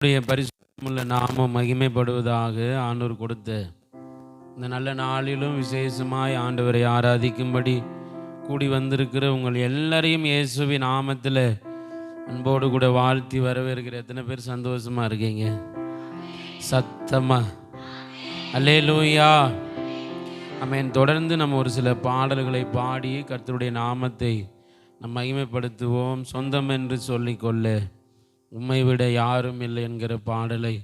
பரிசுத்தமுள்ள நாமம் மகிமைப்படுவதாக. ஆண்டவர் கொடுத்த இந்த நல்ல நாளிலும் விசேஷமாய் ஆண்டவரை ஆராதிக்கும்படி கூடி வந்திருக்கிற உங்கள் எல்லாரையும் இயேசுவின் நாமத்தில் அன்போடு கூட வாழ்த்தி வரவேற்கிற எத்தனை பேர் சந்தோஷமா இருக்கீங்க? சத்தமா அல்லேலூயா, ஆமென். தொடர்ந்து நம்ம ஒரு சில பாடல்களை பாடி கர்த்தருடைய நாமத்தை நம்ம மகிமைப்படுத்துவோம். சொந்தம் என்று சொல்லிக்கொள்ள உம்மை விட யாரும் இல்லை என்கிற பாடலை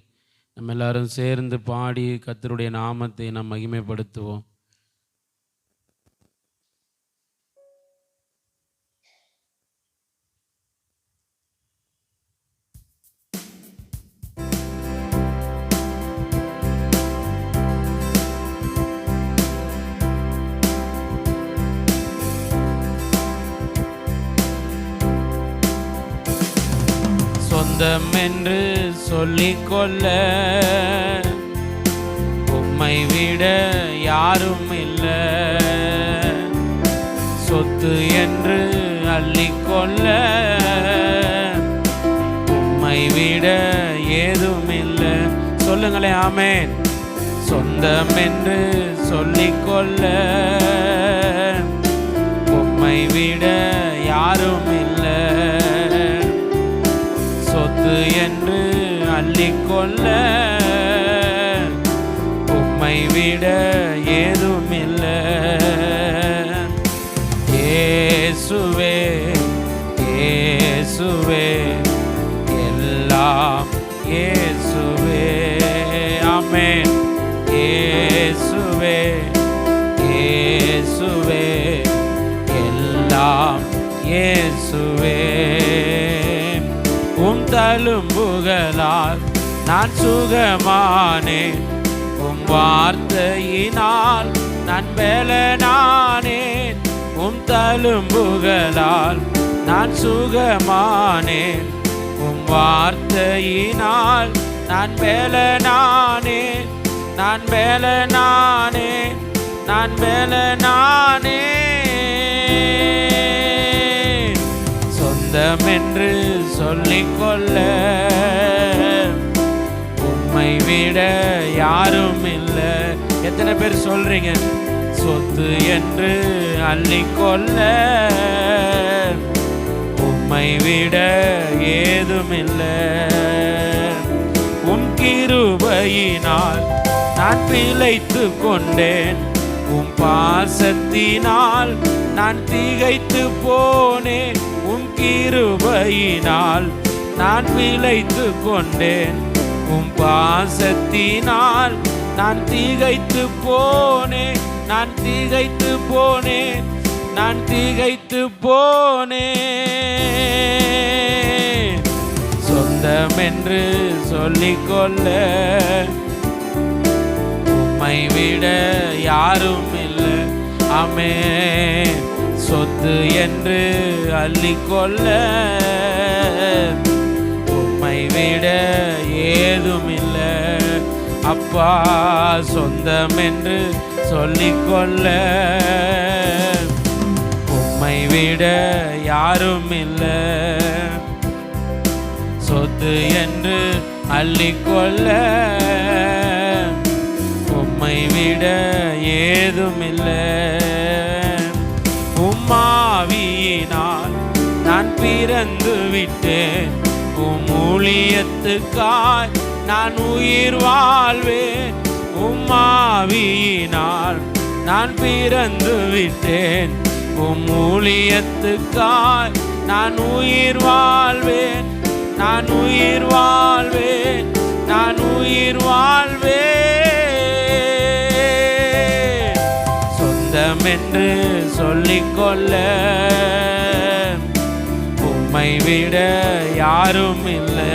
நம்ம எல்லாரும் சேர்ந்து பாடி கர்த்தருடைய நாமத்தை நாம் மகிமைப்படுத்துவோம். சொந்தம் என்று சொல்லிக்கொள்ள உம்மை விட யாரும் இல்லை, சொத்து என்று அள்ளிக்கொள்ள உம்மை விட ஏதும் இல்லை. சொல்லுங்களேன் ஆமென். சொந்தம் என்று சொல்லிக்கொள்ள உம்மை விட யாரும் இல்லை, சொத்து என்று அள்ளிக்கொள்ள உம்மை விட ஏதும் இல்லை. இயேசுவே இயேசுவே எல்லாம் இயேசுவே, ஆமென். இயேசுவே இயேசுவே எல்லாம் இயேசுவே. உம் தழும்புகளால் நான் சுகமானேன், உம் வார்த்தையினால் நான் பலனானேன். உம் தழும்புகளால் நான் சுகமானேன், உம் வார்த்தையினால் நான் பலனானேன். நான் பலனானேன், நான் பலனானேன். சொந்தம் என்று சொல்லிக்கொள்ள உம்மை விட யாரும் இல்லை. எத்தனை பேர் சொல்றீங்க? சொத்து என்று அள்ளிக்கொள்ள உம்மை விட ஏதும் இல்லை. உம் கிருபையினால் நான் பிழைத்து கொண்டேன், உம் பாசத்தினால் நான் திகைத்து போனேன். உம் கிருபையினால் நான் பிழைத்து கொண்டேன், உம் பாசத்தினால் நான் திகைத்து போனேன். நான் திகைத்து போனேன், நான் திகைத்து போனேன். சொந்தம் என்று சொல்லிக்கொள்ள உம்மை விட யாரும் இல்லை, ஆமென். சொத்து என்று அள்ளிக்கொள்ள உம்மை விட ஏதும் இல்லை. அப்பா, சொந்தம் என்று சொல்லிக்கொள்ள உம்மை விட யாரும் இல்லை, சொத்து என்று அள்ளிக்கொள்ள உம்மை விட ஏதும் இல்லை. உம்மாவியினால் நான் பிறந்து விட்டேன், உம் ஊழியத்துக்காய் நான் உயிர் வாழ்வேன். உம்மாவியினால் நான் பிறந்து விட்டேன், உம் ஊழியத்துக்காய் நான் உயிர் வாழ்வேன். நான் உயிர் வாழ்வேன், நான் உயிர் வாழ்வேன். சொந்தம் என்று சொல்லிக்கொள்ள உம்மை விட யாரும் இல்லை,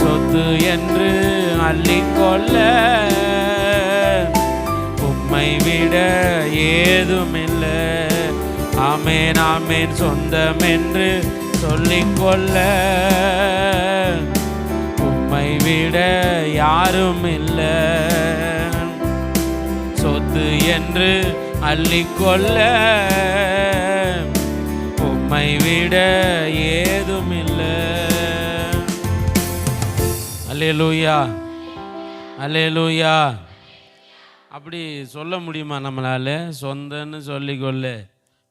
சொத்து என்று அள்ளிக்கொள்ள உம்மை விட ஏதும் இல்லை. ஆமென் ஆமென். சொந்தம் என்று சொல்லிக்கொள்ள உம்மை விட யாரும் இல்லை, சொத்து என்று அள்ளிக்கொள்ள உம்மை விட ஏதுமில்லை. அல்லேலூயா, அல்லேலூயா. அப்படி சொல்ல முடியுமா நம்மளால? சொந்தன்னு சொல்லிக்கொள்ள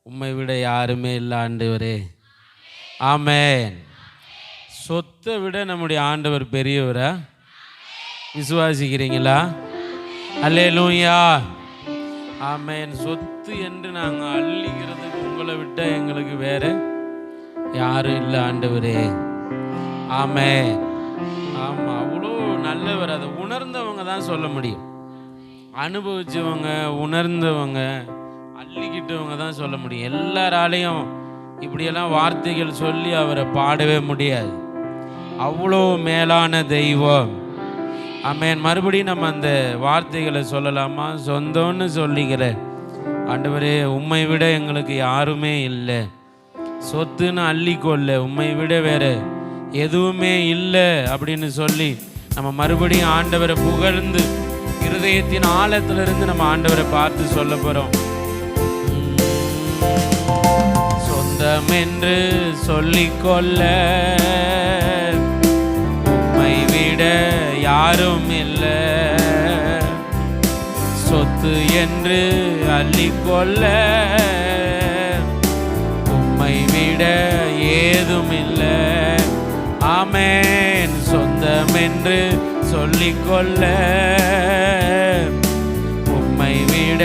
உம்மை விட யாருமே இல்லை ஆண்டவரே. ஆமென். சொத்தை விட நம்முடைய ஆண்டவர் பெரியவரா? விசுவாசிக்கிறீங்களா? அல்லேலூயா, ஆமென். சொத்து என்று நாங்கள் அள்ளிக்கிறதுக்கு உங்களை விட்ட எங்களுக்கு வேற யாரும் இல்லை ஆண்டவரே. ஆமென். ஆமாம், அவ்வளோ நல்லவர். அதை உணர்ந்தவங்க தான் சொல்ல முடியும். அனுபவிச்சவங்க, உணர்ந்தவங்க, அள்ளிக்கிட்டவங்க தான் சொல்ல முடியும். எல்லாராலையும் இப்படியெல்லாம் வார்த்தைகள் சொல்லி அவரை பாடவே முடியாது. அவ்வளோ மேலான தெய்வம். ஆமென். மறுபடியும் நம்ம அந்த வார்த்தைகளை சொல்லலாமா? சொந்தம்னு சொல்லிக்கிற ஆண்டவரே, உம்மை விட எங்களுக்கு யாருமே இல்லை. சொத்துன்னு அள்ளிக்கொள்ள உம்மை விட வேற எதுவுமே இல்லை அப்படின்னு சொல்லி நம்ம மறுபடியும் ஆண்டவரை புகழ்ந்து இருதயத்தின் ஆழத்திலிருந்து நம்ம ஆண்டவரை பார்த்து சொல்ல போகிறோம். சொந்தம் என்று சொல்லிக்கொள்ள உம்மை விட யாரும் இல்லை. சொத்து என்று அள்ளிக்கொள்ள உம்மை விட ஏதும் இல்லை. ஆமென். சொந்தம் என்று சொல்லிக்கொள்ள உம்மை விட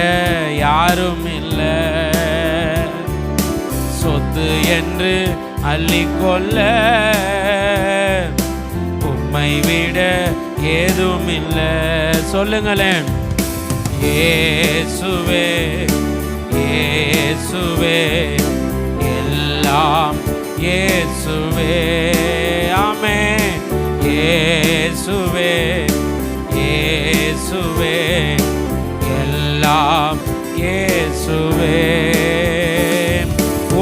யாரும் இல்லை. சொத்து என்று அள்ளிக்கொள்ள உம்மை விட ஏதும் இல்லை. சொல்லுங்களேன். இயேசுவே, இயேசுவே, எல்லாம் இயேசுவே. ஆமென். இயேசுவே, இயேசுவே, எல்லாம் இயேசுவே.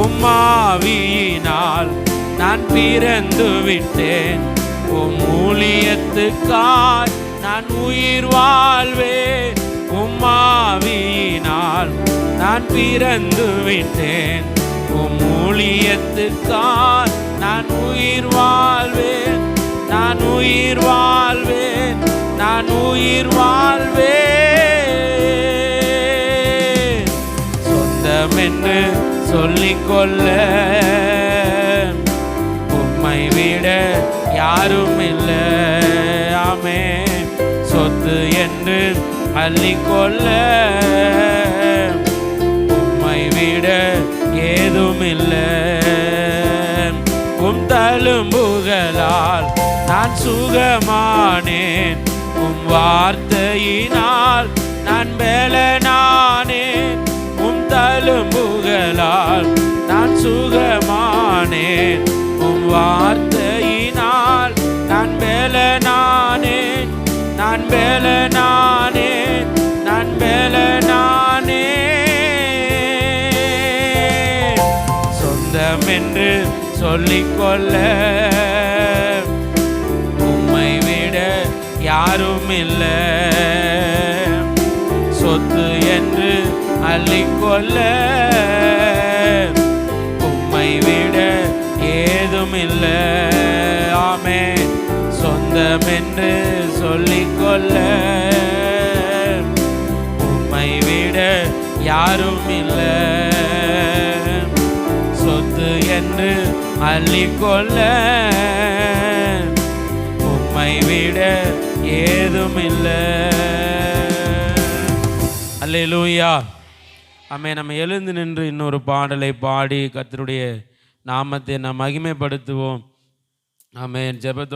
உம்மாவியினால் நான் பிறந்து விட்டேன். உம் ஊழியத்துக்காய் நான் உயிர் வாழ்வேன். உம்மாவியினால் நான் பிறந்து விட்டேன். உம் ஊழியத்துக்காய் நான் உயிர் வாழ்வேன். நான் உயிர் வாழ்வேன். நான் உயிர் வாழ்வேன். சொந்தம் என்று சொல்லிக்கொள்ள உம்மை விட யாரும் இல்லை. ஆமென். சொத்து என்று அள்ளிக்கொள்ள உம்மை விட ஏதும் இல்லை. உம் தழும்புகளால் நான் சுகமானேன். உம் வார்த்தையினால் நான் பலனானேன். உம் தழும்புகளால் நான் சுகமானேன். உம் வார்த்தையினால் நான் பலனானேன். நான் பலனானேன். நான் பலனானேன். சொந்தம் என்று சொல்லிக்கொள்ள உம்மை விட யாரும் இல்லை. சொத்து என்று அள்ளிக்கொள்ள உம்மை விட ஏதும் இல்லை. ஆமென். சொந்தம் என்று சொல்லிக்கொள்ள உம்மை விட யாரும் இல்லை. சொத்து என்று அள்ளிக்கொள்ள உம்மை விட ஏதும் இல்லை. அல்லேலூயா. ஆமென். நம்ம எழுந்து நின்று இன்னொரு பாடலை பாடி கர்த்தருடைய நாமத்தை நாம் மகிமைப்படுத்துவோம். ஆமென். ஜெபத்தோடு